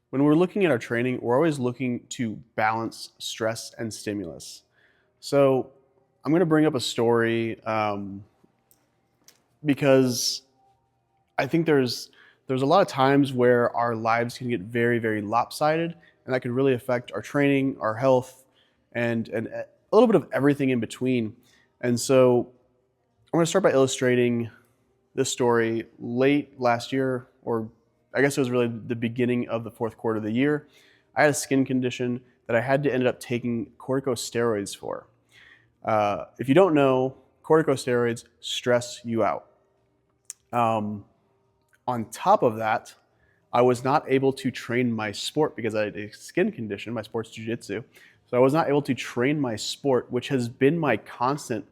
When we're looking at our training, we're always looking to balance stress and stimulus. So I'm going to bring up a story because I think there's a lot of times where our lives can get very, very lopsided, and that can really affect our training, our health, and a little bit of everything in between. And so I'm going to start by illustrating this story late last year, or I guess it was really the beginning of the fourth quarter of the year. I had a skin condition that I had to end up taking corticosteroids for. If you don't know, corticosteroids stress you out. Um, on top of that, I was not able to train my sport because I had a skin condition. My sport's jiu-jitsu. So I was not able to train my sport, which has been my constant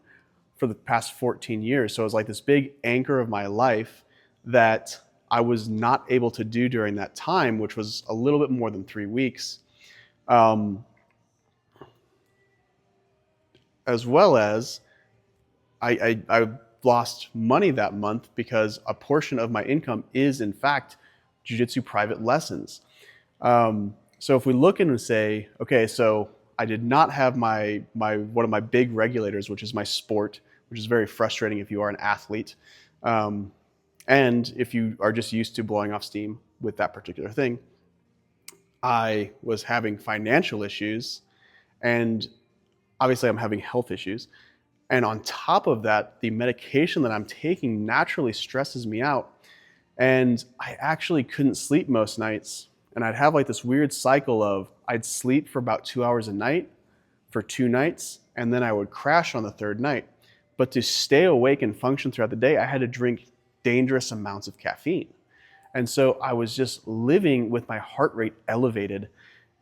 for the past 14 years. So it was like this big anchor of my life that I was not able to do during that time, which was a little bit more than 3 weeks. Um, as well as I lost money that month because a portion of my income is, in fact, jiu-jitsu private lessons. So if we look in and say, okay, so I did not have my one of my big regulators, which is my sport, which is very frustrating if you are an athlete, um, and if you are just used to blowing off steam with that particular thing. I was having financial issues, and obviously I'm having health issues. And on top of that, the medication that I'm taking naturally stresses me out. And I actually couldn't sleep most nights. And I'd have like this weird cycle of I'd sleep for about 2 hours a night for 2 nights, and then I would crash on the third night. But to stay awake and function throughout the day, I had to drink dangerous amounts of caffeine. And so I was just living with my heart rate elevated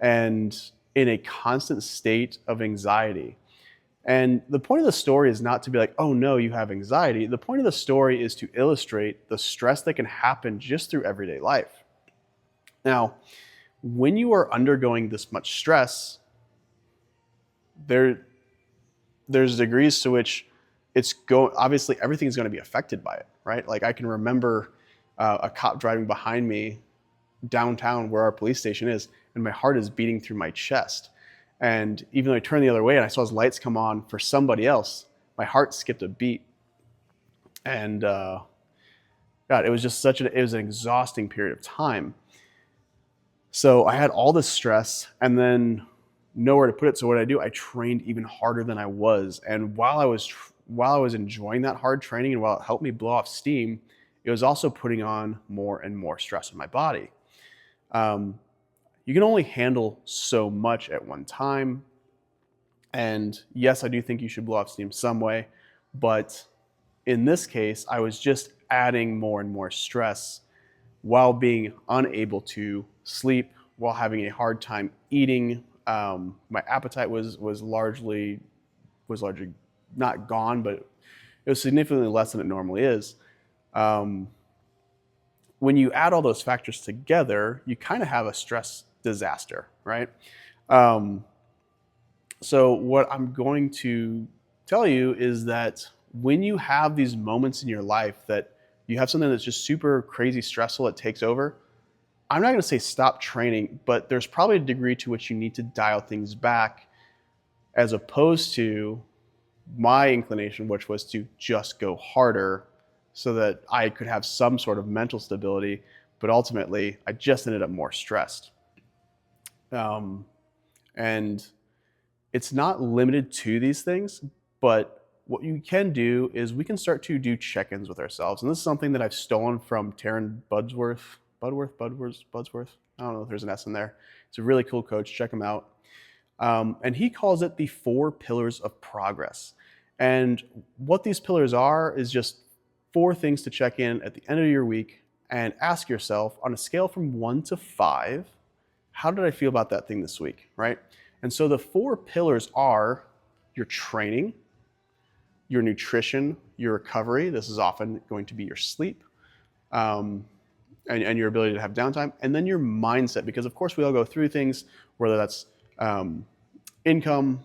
and in a constant state of anxiety. And the point of the story is not to be like, oh no, you have anxiety. The point of the story is to illustrate the stress that can happen just through everyday life. Now, when you are undergoing this much stress, there's degrees to which obviously everything is going to be affected by it, right? Like I can remember a cop driving behind me downtown where our police station is, and my heart is beating through my chest. And even though I turned the other way and I saw his lights come on for somebody else, my heart skipped a beat. And God, it was just it was an exhausting period of time. So I had all this stress and then nowhere to put it. So what did I do? I trained even harder than I was. And while I was enjoying that hard training and while it helped me blow off steam, it was also putting on more and more stress on my body. You can only handle so much at one time. And yes, I do think you should blow off steam some way. But in this case, I was just adding more and more stress while being unable to sleep, while having a hard time eating. My appetite was largely not gone, but it was significantly less than it normally is. When you add all those factors together, you kind of have a stress disaster, right? So what I'm going to tell you is that when you have these moments in your life that you have something that's just super crazy stressful that takes over, I'm not going to say stop training, but there's probably a degree to which you need to dial things back, as opposed to my inclination, which was to just go harder so that I could have some sort of mental stability. But ultimately, I just ended up more stressed. And it's not limited to these things, but what you can do is we can start to do check-ins with ourselves. And this is something that I've stolen from Taryn Budsworth. Budsworth. I don't know if there's an S in there. It's a really cool coach. Check him out. And he calls it the 4 pillars of progress. And what these pillars are is just 4 things to check in at the end of your week and ask yourself on a scale from 1 to 5, how did I feel about that thing this week, right? And so the 4 pillars are your training, your nutrition, your recovery. This is often going to be your sleep, and your ability to have downtime, and then your mindset. Because of course we all go through things, whether that's income,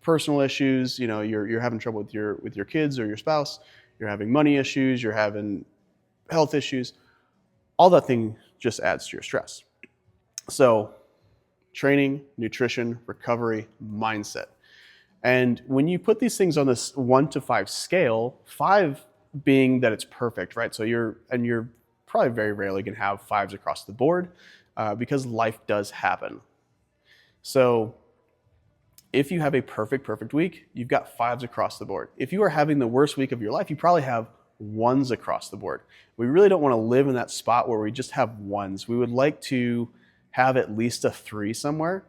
personal issues. You know, you're having trouble with your kids or your spouse. You're having money issues. You're having health issues. All that thing just adds to your stress. So training, nutrition, recovery, mindset. And when you put these things on this 1 to 5 scale, 5 being that it's perfect, right? So you're probably very rarely going to have 5s across the board because life does happen. So if you have a perfect week, you've got 5s across the board. If you are having the worst week of your life, you probably have 1s across the board. We really don't want to live in that spot where we just have 1s. We would like to have at least a 3 somewhere.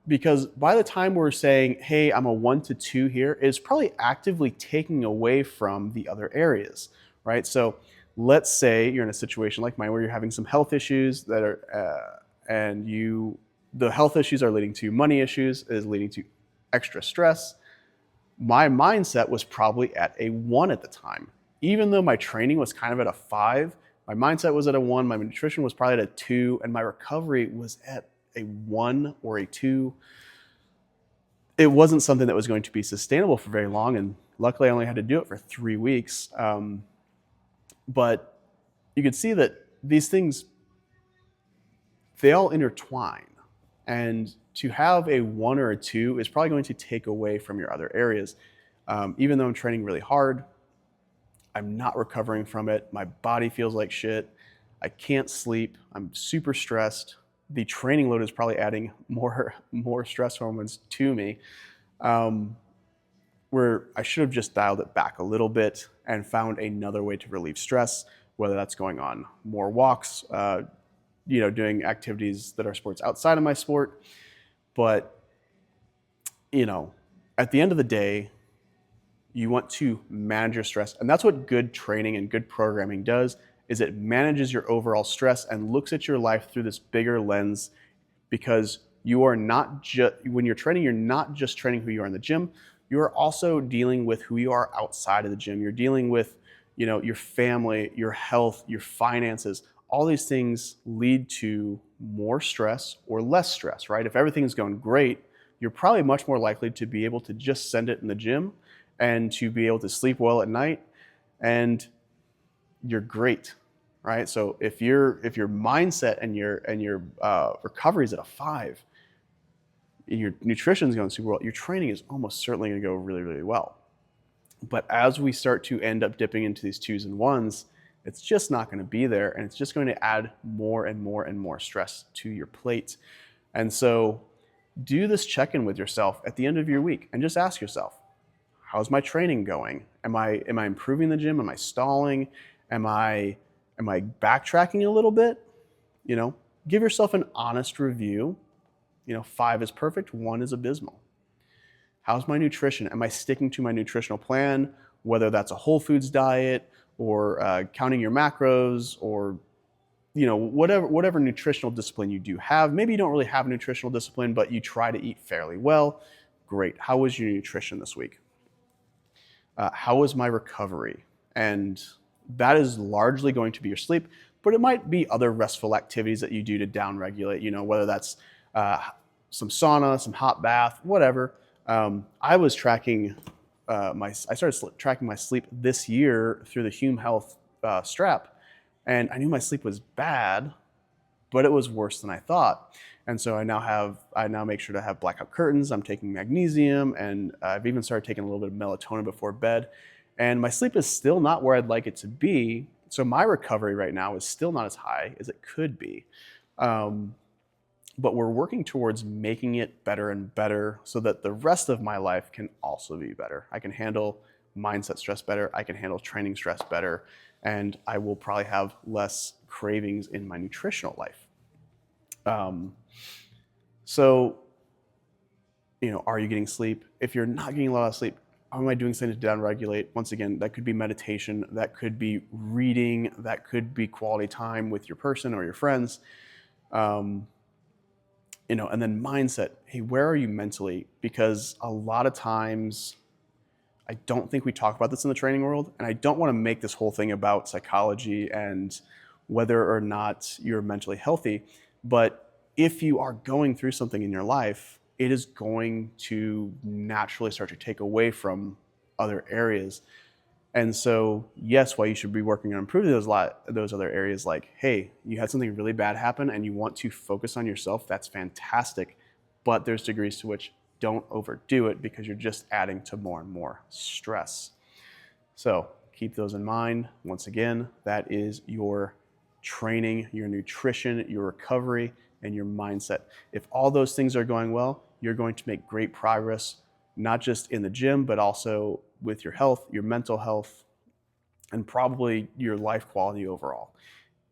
Because by the time we're saying, hey, I'm a 1 to 2 here, it's probably actively taking away from the other areas, right? So let's say you're in a situation like mine where you're having some health issues that are, the health issues are leading to money issues, is leading to extra stress. My mindset was probably at a 1 at the time. Even though my training was kind of at a 5, my mindset was at a 1, my nutrition was probably at a 2, and my recovery was at a 1 or a 2. It wasn't something that was going to be sustainable for very long, and luckily I only had to do it for 3 weeks. But you could see that these things, they all intertwine. And to have a 1 or a 2 is probably going to take away from your other areas. Even though I'm training really hard, I'm not recovering from it. My body feels like shit. I can't sleep. I'm super stressed. The training load is probably adding more stress hormones to me. Where I should have just dialed it back a little bit and found another way to relieve stress, whether that's going on more walks, doing activities that are sports outside of my sport. But, at the end of the day, you want to manage your stress. And that's what good training and good programming does, is it manages your overall stress and looks at your life through this bigger lens, because you are not just, when you're training, you're not just training who you are in the gym, you're also dealing with who you are outside of the gym. You're dealing with, your family, your health, your finances. All these things lead to more stress or less stress, right? If everything's going great, you're probably much more likely to be able to just send it in the gym and to be able to sleep well at night, and you're great, right? So if your mindset and your recovery is at a 5, your nutrition is going super well, your training is almost certainly going to go really, really well. But as we start to end up dipping into these 2s and 1s, it's just not going to be there, and it's just going to add more and more and more stress to your plate. And so do this check-in with yourself at the end of your week and just ask yourself, how's my training going? Am I improving the gym? Am I stalling? Am I backtracking a little bit? Give yourself an honest review. 5 is perfect, 1 is abysmal. How's my nutrition? Am I sticking to my nutritional plan, whether that's a whole foods diet or counting your macros, or whatever nutritional discipline you do have. Maybe you don't really have nutritional discipline, but you try to eat fairly well. Great. How was your nutrition this week? How was my recovery? And that is largely going to be your sleep, but it might be other restful activities that you do to downregulate, whether that's some sauna, some hot bath, whatever. I was tracking I started tracking my sleep this year through the Hume Health strap, and I knew my sleep was bad, but it was worse than I thought. And so I now make sure to have blackout curtains. I'm taking magnesium, and I've even started taking a little bit of melatonin before bed. And my sleep is still not where I'd like it to be. So my recovery right now is still not as high as it could be. But we're working towards making it better and better so that the rest of my life can also be better. I can handle mindset stress better. I can handle training stress better. And I will probably have less cravings in my nutritional life. So, are you getting sleep? If you're not getting a lot of sleep, how am I doing something to downregulate? Once again, that could be meditation, that could be reading, that could be quality time with your person or your friends. And then mindset. Hey, where are you mentally? Because a lot of times, I don't think we talk about this in the training world, and I don't want to make this whole thing about psychology and whether or not you're mentally healthy. But if you are going through something in your life, it is going to naturally start to take away from other areas. And so, yes, while you should be working on improving those other areas, like, hey, you had something really bad happen and you want to focus on yourself, that's fantastic. But there's degrees to which don't overdo it because you're just adding to more and more stress. So keep those in mind. Once again, that is your training, your nutrition, your recovery, and your mindset. If all those things are going well, you're going to make great progress, not just in the gym, but also with your health, your mental health, and probably your life quality overall.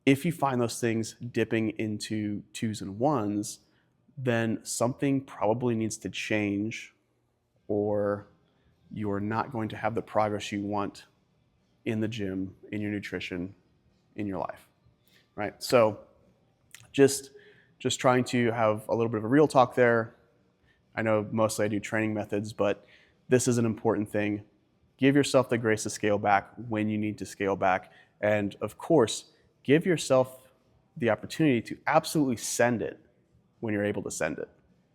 If you find those things dipping into twos and ones, then something probably needs to change, or you're not going to have the progress you want in the gym, in your nutrition, in your life, right? So just trying to have a little bit of a real talk there. I know mostly I do training methods, but this is an important thing. Give yourself the grace to scale back when you need to scale back. And of course, give yourself the opportunity to absolutely send it when you're able to send it.